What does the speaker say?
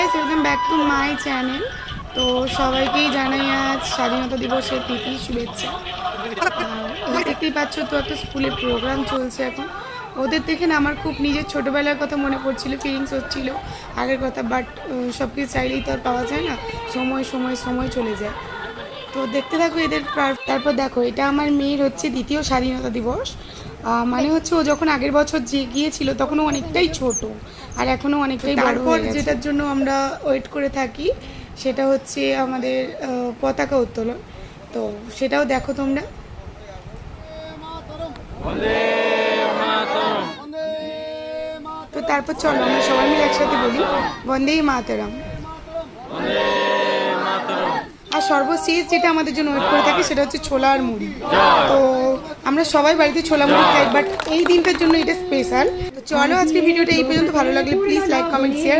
Guys, welcome back to my channel. তো সবাইকেই জানাই আজ স্বাধীনতা দিবসের প্রীতি শুভেচ্ছা। দেখতেই পাচ্ছ তো একটা স্কুলে প্রোগ্রাম চলছে এখন। ওদের দেখে না আমার খুব নিজের ছোটোবেলার কথা মনে পড়ছিল, ফিলিংস হচ্ছিল আগের কথা। বাট সব কিছু চাইলেই তো আর পাওয়া যায় না, সময় সময় সময় চলে যায়। তো দেখতে থাকো এদের। তারপর দেখো, এটা আমার মেয়ের হচ্ছে দ্বিতীয় স্বাধীনতা দিবস। মানে হচ্ছে ও যখন আগের বছর যে গিয়েছিল তখনও অনেকটাই ছোট, আর এখনও অনেকটাই বড় হয়ে গেছে। যেটার জন্য আমরা ওয়েট করে থাকি সেটা হচ্ছে আমাদের পতাকা উত্তোলন। তো সেটাও দেখো তোমরা। তো তারপর চলো আমরা সবাই মিলে একসাথে বলি বন্দে মাতরম। আর সর্বশেষ যেটা আমাদের জন্য ওয়েট করে থাকে সেটা হচ্ছে ছোলা আর মুড়ি। তো আমরা সবাই বাড়িতে ছোলা মুড়ি খাই, বাট এই দিনটার জন্য এটা স্পেশাল। তো চলো আজকে ভিডিওটা এই পর্যন্ত। ভালো লাগলে প্লিজ লাইক, কমেন্ট, শেয়ার।